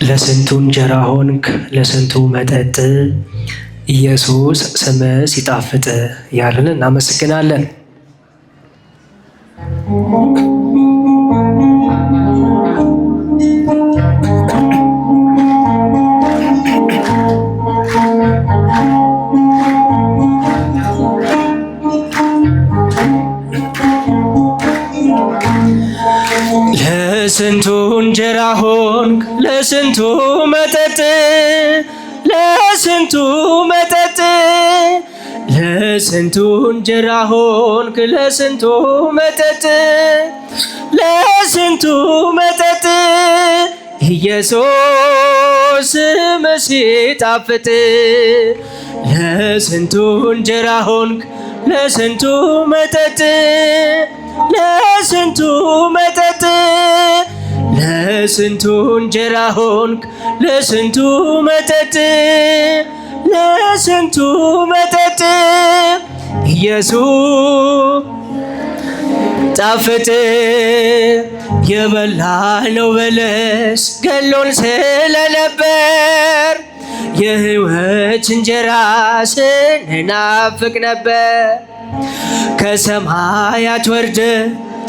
ለስንቱ እንጀራ ሆንክ ለስንቱ መጠጥ ኢየሱስ ስምህ ሲጣፍጥ ያልን እናመሰግናለን። ለስንቱ እንጀራ ሆንክ ለስንቱ መጠጥ ለስንቱ መጠጥ ለስንቱ እንጀራ ሆንክ ለስንቱ መጠጥ ለስንቱ መጠጥ ኢየሱስ ስምህ ሲጣፍጥ ለስንቱ እንጀራ ሆንክ ለስንቱ መጠጥ ለስንቱ መጠጥ ለስንቱ እንጀራ ሆንክ ለስንቱ መጠጥ ለስንቱ መጠጥ ኢየሱስ ጣፍጥ የበላነው በለስ ገሎን ስለነበር የሕይወት እንጀራ ስንናፍቅ ነበር። ከሰማያት ወርደ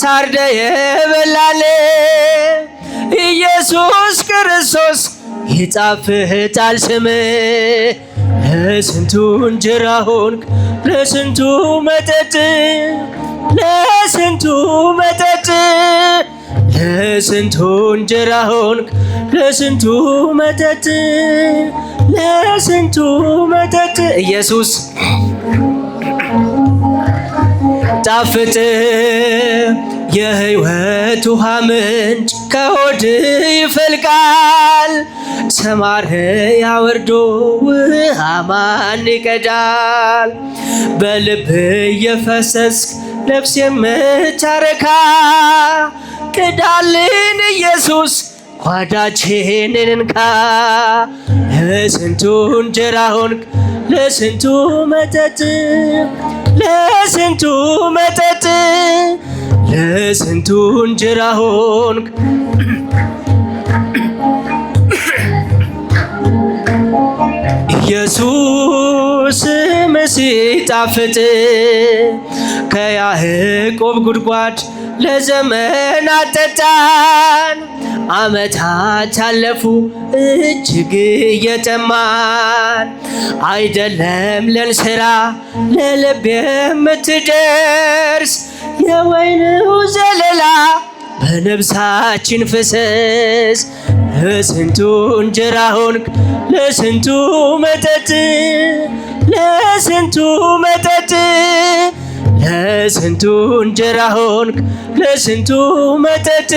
ታርደ የበላን ኢየሱስ ክርስቶስ ይጣፍጣል ስምህ። ለስንቱ እንጀራ ሆንክ ለስንቱ መጠጥ ለስንቱ መጠጥ ለስንቱ እንጀራ ሆንክ ለስንቱ መጠጥ ለስንቱ መጠጥ ኢየሱስ ጣፍጥ የሕይወት ውሃ ምንጭ ከሆድ ይፈልቃል። ሰማርያ ወርዶ ውሃ ማን ይቀዳል? በልብ እየፈሰስክ ነፍስ የምታረካ ቅዳልን ኢየሱስ ጓዳችንን እንካ። ለስንቱ እንጀራ ሆንክ ለስንቱ መጠጥ ለስንቱ መጠጥ ለስንቱ እንጀራ ሆንክ ኢየሱስ ስምህ ሲጣፍጥ ከያዕቆብ ጉድጓድ ለዘመናት ጠጣን። ዓመታት አለፉ እጅግ እየጠማን አይደለም ለንስራ ለልብ የምትደርስ የወይኑ ዘለላ በነፍሳችን ፍሰስ። ለስንቱ እንጀራ ሆንክ ለስንቱ መጠጥ ለስንቱ መጠጥ ለስንቱ እንጀራ ሆንክ ለስንቱ መጠጥ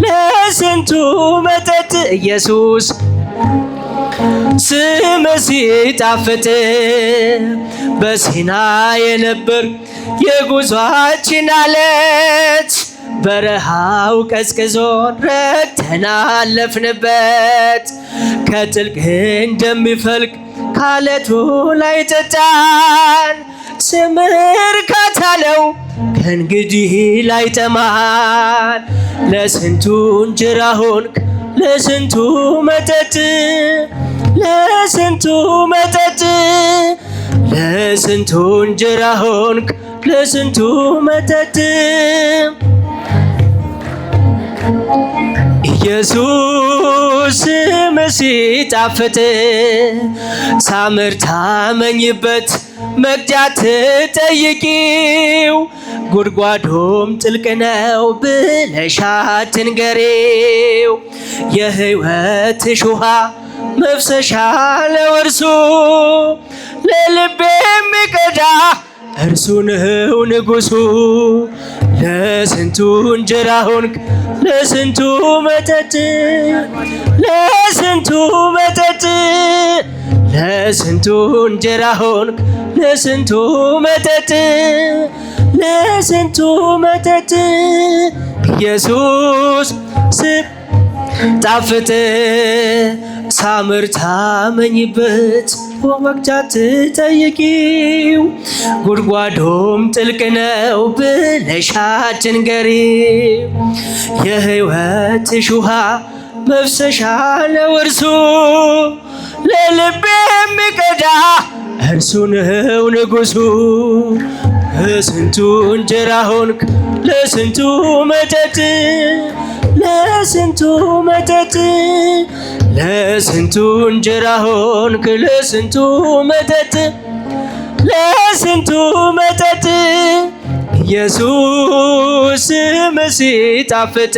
ለስንቱ መጠጥ ኢየሱስ ስምህ ሲጣፍጥ በሲና የነበር የጉዟችን አለት በረሃው ቀዝቅዞን ረግተን አለፍንበት። ከጥልቅ እንደሚፈልቅ ካለቱ ላይ ጠጣን። ስምህ እርካታ ነው ከእንግዲህ ላይ ጠማን። ለስንቱ እንጀራ ሆንክ ለስንቱ መጠጥ ለስንቱ መጠጥ ለስንቱ እንጀራ ሆንክ ለስንቱ መጠጥ ኢየሱስ ስምህ ሲጣፍጥ ሳምር ታመኝበት መቅጃ ትጠይቂው ጉድጓዶም ጥልቅ ነው ብለሽ አትንገሪው። የሕይወትሽ ውሃ መፍሰሻ ነው እርሱ ለልቤ የሚቀዳ እርሱ ነው ንጉሡ። ለስንቱ እንጀራ ሆንክ ለስንቱ መጠጥ ለስንቱ መጠጥ ለስንቱ እንጀራ ሆንክ ለስንቱ መጠጥ ለስንቱ መጠጥ ኢየሱስ ጣፍጥ ሳምር ታመኝበት መቅጃ ትጠይቂው ጉድጓዶም ጥልቅ ነው ብለሽ አትንገሪው። የሕይወትሽ ውሃ መፍሰሻ ነው እርሱ ለልቤ የሚቀዳ እርሱ ነው ንጉሱ። ለስንቱ እንጀራ ሆንክ ለስንቱ መጠጥ ለስንቱ መጠጥ ለስንቱ እንጀራ ሆንክ ለስንቱ መጠጥ ለስንቱ መጠጥ ኢየሱስ ስምህ ሲጣፍጥ